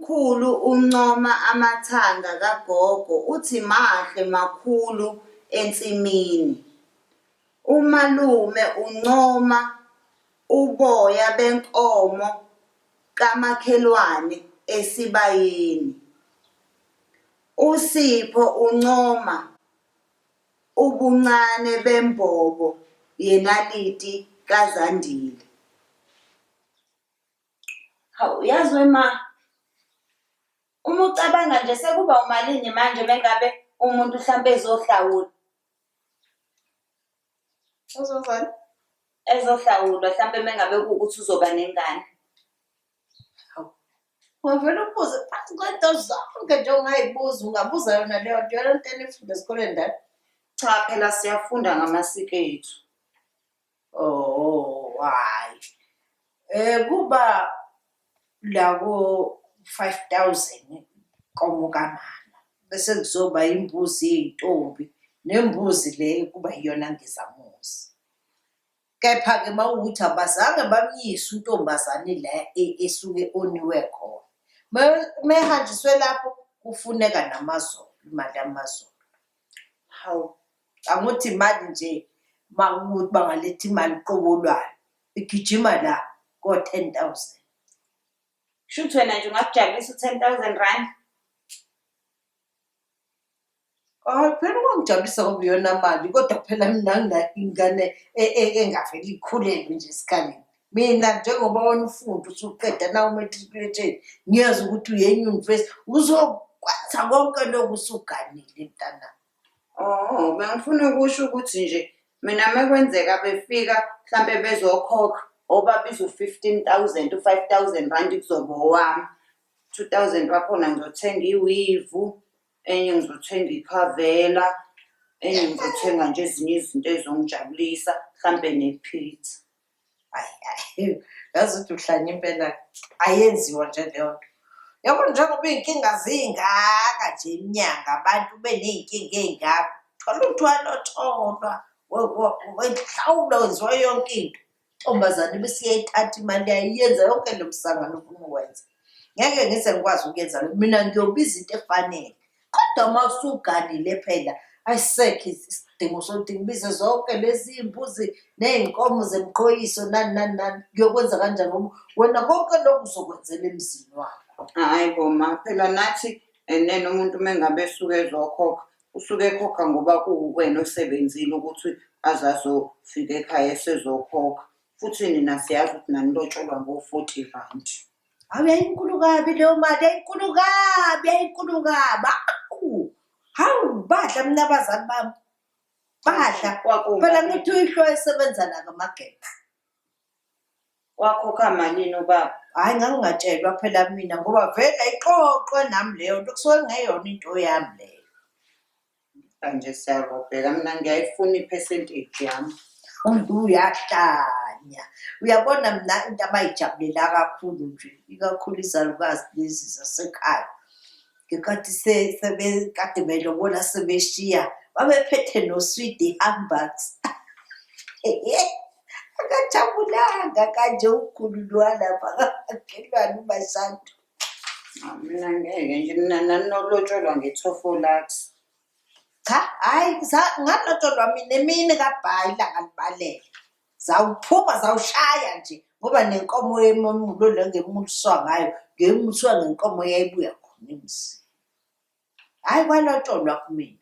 Umkhulu uncoma amathanga kagogo uthi mahle makhulu ensimini. Umalume uncoma uboya benkomo kamakhelwane esibayeni. uSipho uncoma ubuncane bembobo yenaliti kaZandile. Hawu yazi wema, uma ucabanga nje sekuba umalini manje mengabe umuntu mhlambe ezohlawula. Uzozani? Ezohlawulwa mhlambe mengabe kuwukuthi uzoba nengane. Hawu. Wavela ubuze phansi kwento zonke nje ongayibuza, ungabuza yona leyo nto, yona nto enifunde esikoleni ndani? Cha phela siyafunda ngamasiko ethu. Oh, hhayi. Kuba la ko-5,000 komo kamama. Bese kuzoba imbuzi yey'ntombi nembuzi le kuba iyona ngezamuzi. Kepha-ke uma kuwukuthi abazange bamyise untombazane la esuke oniwe khona. Mehanjiswe lapho kufuneka namazolo, imali yamazolo. Hawu, angithi imali nje uma kuwukuthi bangaletha imali qobolwayo, igijima la ko-10,000. Shuthi wena nje ungakujabulisa u-10,000 rand? Hayi phela ungangijabulisa ngoba iyona mali, kodwa phela mina nginayo ingane engavele ikhulelwe nje esikaleni. Mina njengoba wena ufunda usuqeda nawe umatriculate, ngiyazi ukuthi uye enyuvesi uzokwenza konke lokhu usuganile mntana. Oh, bengifuna ukusho ukuthi nje mina mekwenzeka befika mhlambe bezokhokha obabiza u-15,000 u-5,000 rand kuzoba owami. 2,000 wakhona ngizothenga iwivu, enye ngizothenga ikhavela, enye ngizothenga nje ezinye izinto ezongijabulisa mhlambe nepizza. Hayi, yazi ukuthi uhlanya impela ayenziwa nje leyo nto. Yabo njengoba iy'nkinga zingaka nje inyanga, abantu beney'nkinga ey'ngaka, thola ukuthi walotholwa, wehlawula wenziwa yonke into. Intombazane bese iyayithatha imali yayo iyenza yonke lo msangano ofuna ukwenza. Ngeke ngize ngikwazi ukuyenza lokho, mina ngiyobiza into efanele. Kodwa uma usuganile phela ayisekho isidingo sokuthi ngibize zonke lezi mbuzi ney'nkomo zemqoyiso nani nani nani. Ngiyokwenza kanjani ngoba wena konke lokhu uzokwenzela emzini wakho. Hhayi bo ma, phela nathi nene umuntu mengabe esuke ezokhokha, usuke ekhokha ngoba kuwuwena osebenzile ukuthi aze azofika ekhaya esezokhokha. Futhi nina siyazi ukuthi nanilotsholwa ngo-40 rand. Hawu yayinkulu kabi leyo mali, yayinkulu kabi, yayinkulu kabi. Hawu badla mina abazali bami, badla. Phela ngithi uyihlo esebenza la ngamagetsi. Wakhokha malini ubaba? Hhayi ngangingatshelwa phela mina ngoba vele ayixoxwe nami leyo nto, kusuke kungeyona into yami leyo. Kanje siyarobheka, mina ngiyayifuna i-percentage yami. Uyahlanya. Uyabona mina into abayijabulela kakhulu nje, ikakhulu izalukazi lezi zasekhaya. Ngenkathi sebekade belobola sebeshiya, babephethe noswidi handbags. Akajabulanga kanje ukhulu walapha kamakhelwane uMashantu. Mina ngeke nje, mina nanolotsholwa nge-12 cha, hhayi ngalotsholwa mina emini kabhayi ilanga libalele. Zawuphuma zawushaya nje ngoba nenkomo yememulo le ngemuliswa ngayo, ngemuliswa ngenkomo eyayibuya khona emzini. Hhayi kwalotsholwa kumina.